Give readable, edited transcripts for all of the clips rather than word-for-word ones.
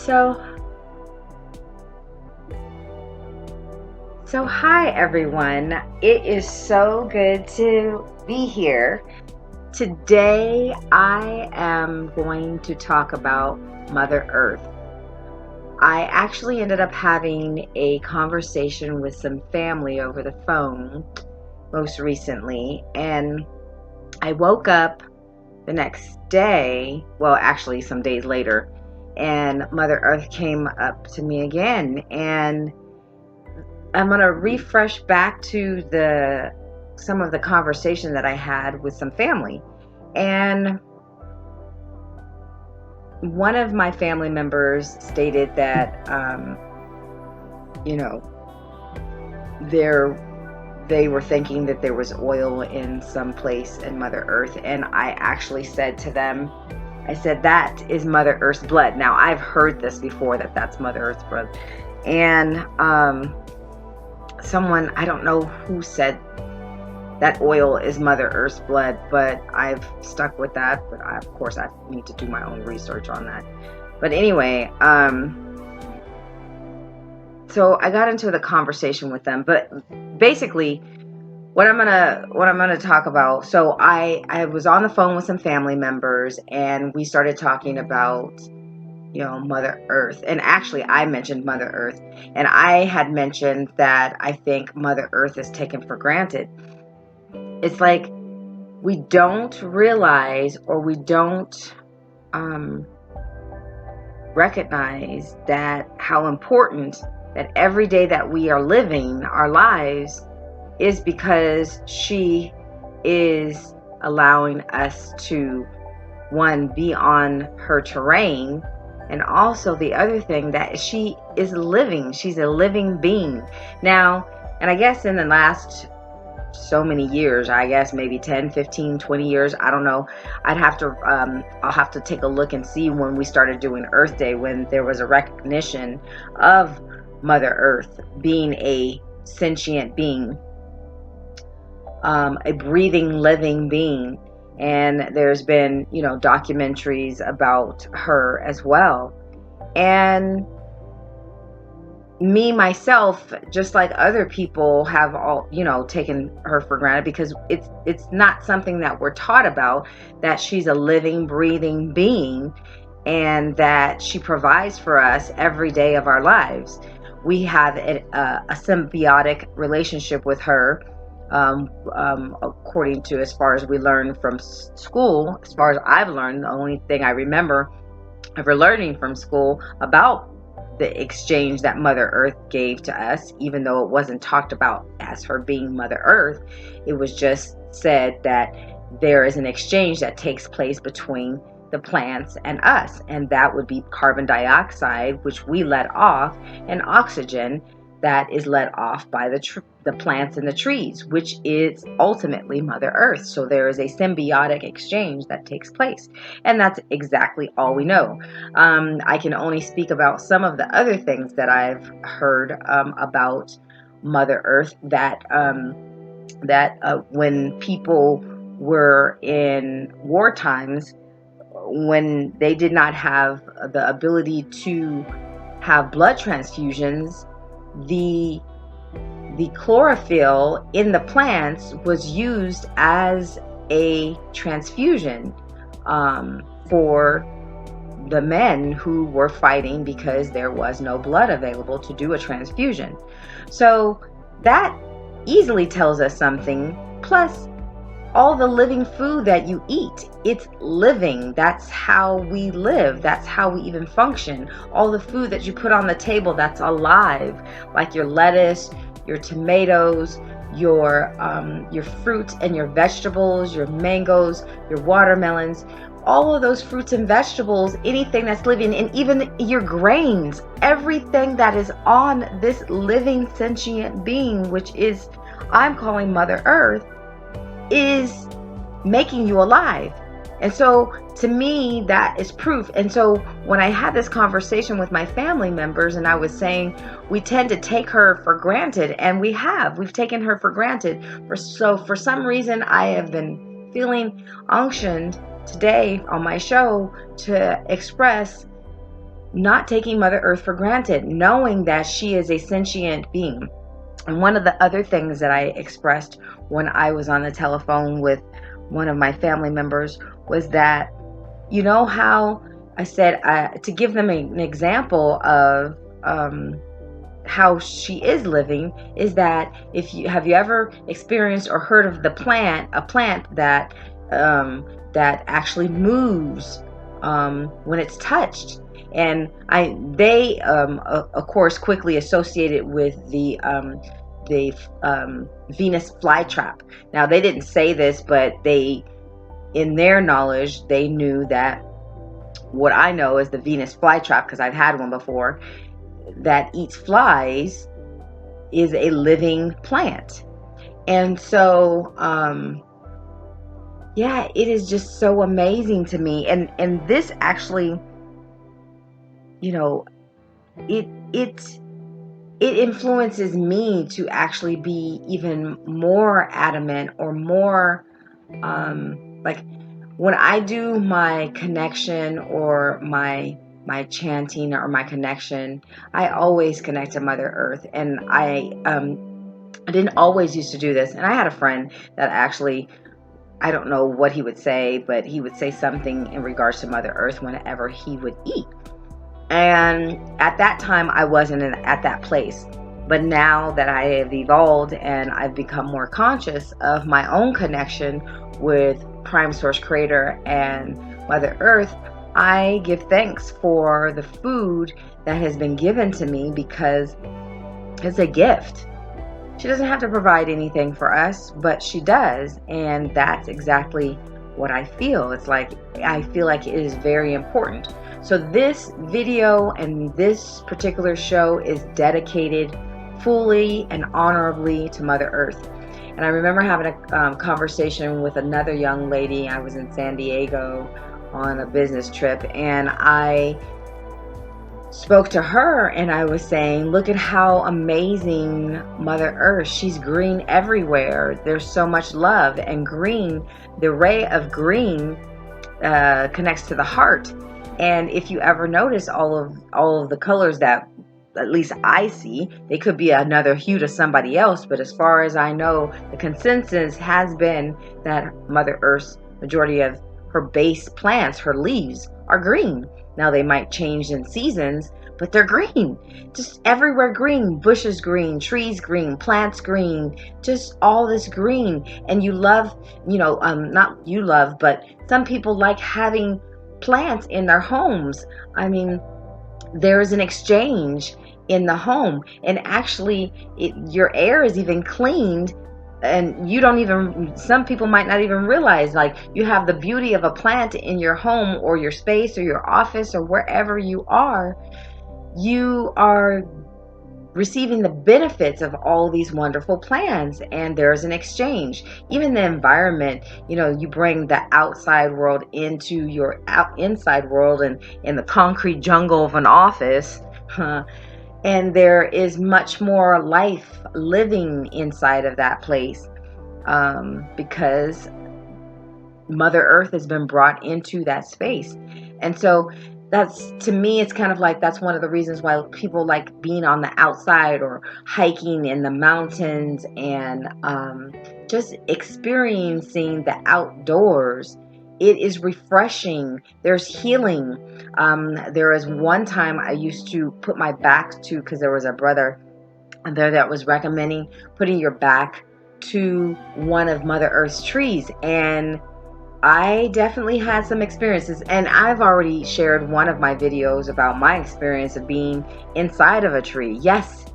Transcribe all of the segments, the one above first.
So, hi everyone. It is so good to be here. Today I am going to talk about Mother Earth. I actually ended up having a conversation with some family over the phone most recently, and I woke up the next day, well, actually some days later, and Mother Earth came up to me again, and I'm going to refresh back to some of the conversation that I had with some family. And one of my family members stated that, you know, they were thinking that there was oil in some place in Mother Earth. And I actually said to them, I said, that is Mother Earth's blood. Now, I've heard this before, that's Mother Earth's blood. And someone, I don't know who said that oil is Mother Earth's blood, but I've stuck with that. But of course, I need to do my own research on that. But anyway, so I got into the conversation with them. But basically, what I'm gonna talk about. So I was on the phone with some family members, and we started talking about Mother Earth. And actually, I mentioned Mother Earth, and I had mentioned that I think Mother Earth is taken for granted. It's like we don't realize, or we don't recognize that how important that every day that we are living our lives is, because she is allowing us to, one, be on her terrain, and also the other thing that she is living. She's a living being. Now, and I guess in the last so many years, I guess maybe 10, 15, 20 years, I don't know, I'll have to take a look and see when we started doing Earth Day, when there was a recognition of Mother Earth being a sentient being, a breathing, living being. And there's been, documentaries about her as well. And me, myself, just like other people, have all, taken her for granted, because it's not something that we're taught about, that she's a living, breathing being, and that she provides for us every day of our lives. We have a symbiotic relationship with her, according to, as far as we learned from school, as far as I've learned. The only thing I remember ever learning from school about the exchange that Mother Earth gave to us, even though it wasn't talked about as her being Mother Earth, it was just said that there is an exchange that takes place between the plants and us, and that would be carbon dioxide, which we let off, and oxygen that is let off by the plants and the trees, which is ultimately Mother Earth. So there is a symbiotic exchange that takes place, and that's exactly all we know. I can only speak about some of the other things that I've heard about Mother Earth, that when people were in war times, when they did not have the ability to have blood transfusions, the chlorophyll in the plants was used as a transfusion for the men who were fighting, because there was no blood available to do a transfusion. So that easily tells us something. Plus, all the living food that you eat, it's living. That's how we live. That's how we even function. All the food that you put on the table, that's alive, like your lettuce, your tomatoes, your fruits and your vegetables, your mangoes, your watermelons, all of those fruits and vegetables, anything that's living, and even your grains, everything that is on this living sentient being, which is, I'm calling Mother Earth, is making you alive. And so to me, that is proof. And so when I had this conversation with my family members, and I was saying we tend to take her for granted, and we've taken her for granted. For some reason, I have been feeling unctioned today on my show to express not taking Mother Earth for granted, knowing that she is a sentient being. And one of the other things that I expressed when I was on the telephone with one of my family members was that, you know how I said, to give them an example of how she is living, is that if you have you ever experienced or heard of a plant that that actually moves when it's touched. And they of course quickly associated with the Venus flytrap. Now they didn't say this, but they, in their knowledge, they knew that what I know is the Venus flytrap, because I've had one before, that eats flies, is a living plant. And so yeah, it is just so amazing to me. And this actually, you know, it influences me to actually be even more adamant, or more like when I do my connection or my chanting or my connection, I always connect to Mother Earth. And I didn't always used to do this. And I had a friend that actually, I don't know what he would say, but he would say something in regards to Mother Earth whenever he would eat. And at that time, I wasn't at that place. But now that I have evolved and I've become more conscious of my own connection with Prime Source Creator and Mother Earth, I give thanks for the food that has been given to me, because it's a gift. She doesn't have to provide anything for us, but she does. And that's exactly what I feel. It's like, I feel like it is very important. So this video and this particular show is dedicated fully and honorably to Mother Earth. And I remember having a conversation with another young lady. I was in San Diego on a business trip, and I spoke to her, and I was saying, look at how amazing Mother Earth, she's green everywhere. There's so much love, and green, the ray of green connects to the heart. And if you ever notice all of the colors that at least I see, they could be another hue to somebody else, but as far as I know, the consensus has been that Mother Earth's majority of her base plants, her leaves, are green. Now they might change in seasons, but they're green. Just everywhere green. Bushes green, trees green, plants green, just all this green. And you love, not you love, but some people like having plants in their homes. I mean, there is an exchange in the home, and actually your air is even cleaned, and you don't even, some people might not even realize, like, you have the beauty of a plant in your home or your space or your office or wherever you are receiving the benefits of all these wonderful plants, and there's an exchange. Even the environment, you bring the outside world into your inside world, and in the concrete jungle of an office, and there is much more life living inside of that place, because Mother Earth has been brought into that space. And so that's, to me, it's kind of like, that's one of the reasons why people like being on the outside or hiking in the mountains, and just experiencing the outdoors. It is refreshing. There's healing. There was one time I used to put my back to, because there was a brother there that was recommending putting your back to one of Mother Earth's trees, and I definitely had some experiences, and I've already shared one of my videos about my experience of being inside of a tree. Yes,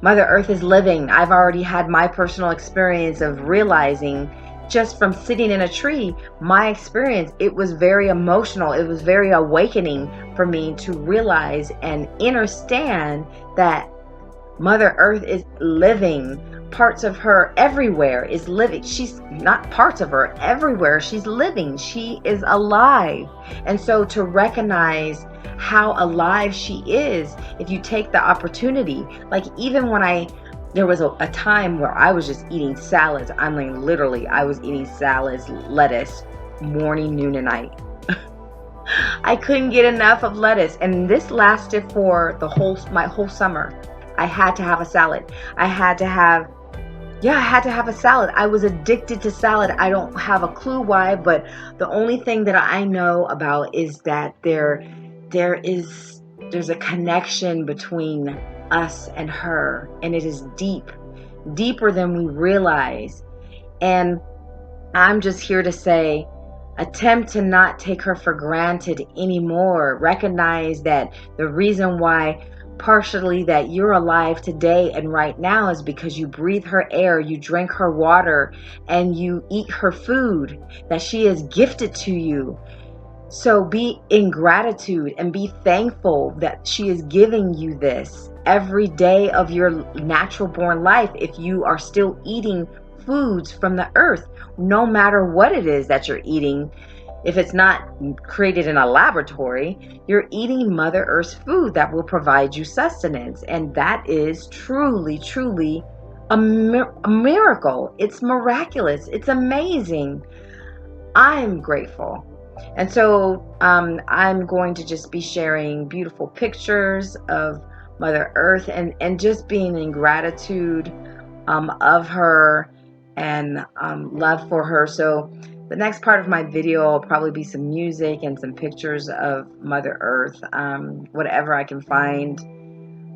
Mother Earth is living. I've already had my personal experience of realizing, just from sitting in a tree, my experience, it was very emotional. It was very awakening for me to realize and understand that Mother Earth is living. Parts of her everywhere is living. She's not parts of her, everywhere she's living. She is alive. And so to recognize how alive she is, if you take the opportunity, like even when there was a time where I was just eating salads. I mean, literally, I was eating salads, lettuce, morning, noon, and night. I couldn't get enough of lettuce, and this lasted for my whole summer. I had to have a salad. I had to have a salad. I was addicted to salad. I don't have a clue why, but the only thing that I know about is that there's a connection between us and her, and it is deeper than we realize. And I'm just here to say, attempt to not take her for granted anymore. Recognize that the reason why partially that you're alive today and right now is because you breathe her air, you drink her water, and you eat her food that she has gifted to you. So be in gratitude and be thankful that she is giving you this every day of your natural born life. If you are still eating foods from the earth, no matter what it is that you're eating, if it's not created in a laboratory, you're eating Mother Earth's food that will provide you sustenance. And that is truly, truly a miracle. It's miraculous. It's amazing. I'm grateful. And so I'm going to just be sharing beautiful pictures of Mother Earth and just being in gratitude of her and love for her. So the next part of my video will probably be some music and some pictures of Mother Earth, whatever I can find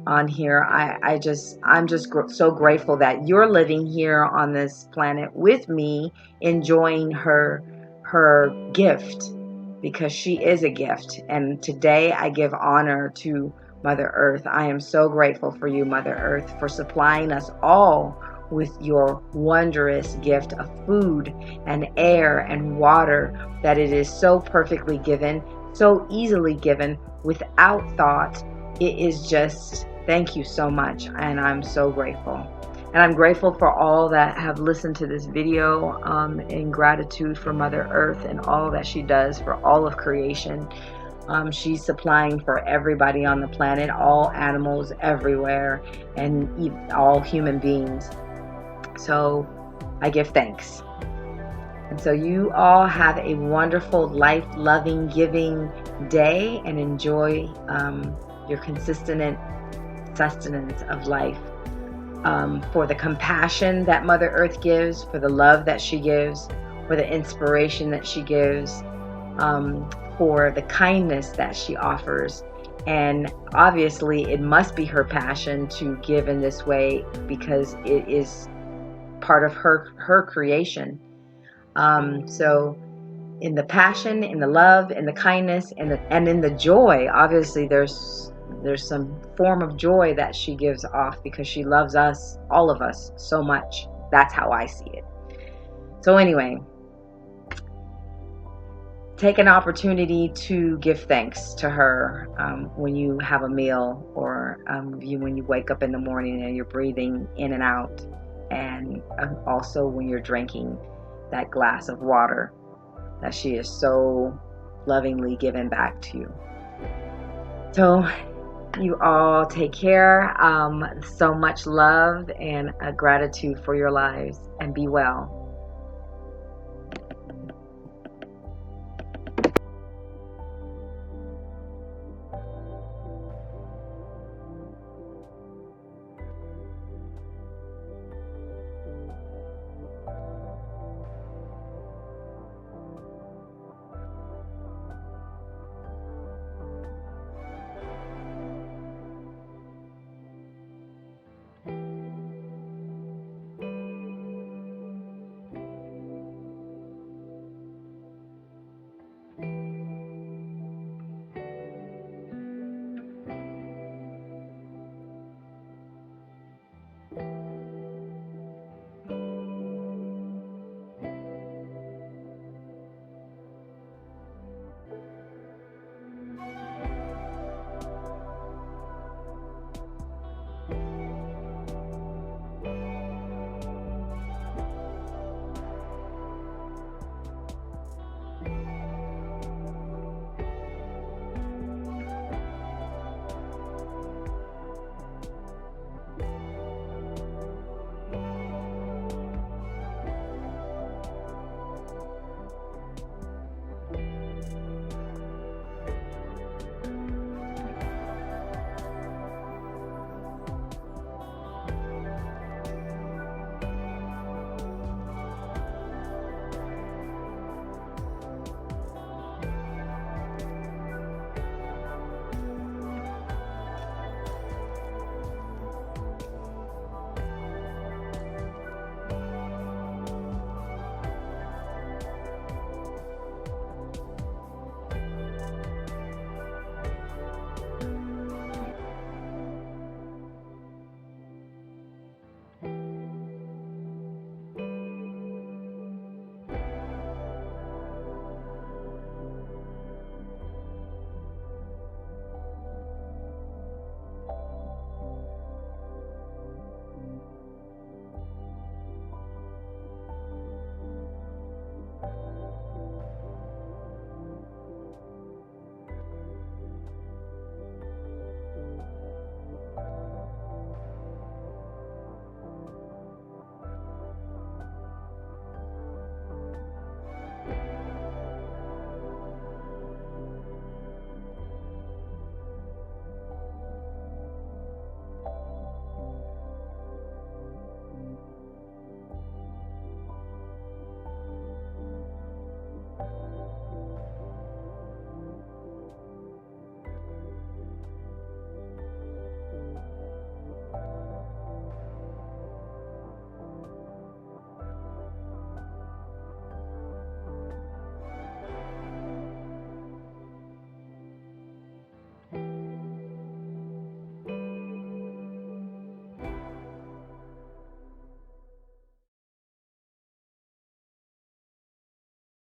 on here. I'm just so grateful that you're living here on this planet with me, enjoying her gift, because she is a gift. And today I give honor to Mother Earth. I am so grateful for you, Mother Earth, for supplying us all with your wondrous gift of food and air and water, that it is so perfectly given, so easily given, without thought. It is just, thank you so much, and I'm so grateful. And I'm grateful for all that have listened to this video, in gratitude for Mother Earth and all that she does for all of creation. She's supplying for everybody on the planet, all animals everywhere, and all human beings. So I give thanks. And so you all have a wonderful, life-loving, giving day, and enjoy your consistent sustenance of life. For the compassion that Mother Earth gives, for the love that she gives, for the inspiration that she gives, for the kindness that she offers. And obviously it must be her passion to give in this way, because it is part of her creation. So in the passion, in the love, in the kindness, and in the joy, obviously there's some form of joy that she gives off, because she loves us, all of us, so much. That's how I see it. So anyway, take an opportunity to give thanks to her when you have a meal, or when you wake up in the morning and you're breathing in and out, and also when you're drinking that glass of water that she is so lovingly given back to you. So you all take care. So much love and gratitude for your lives, and be well.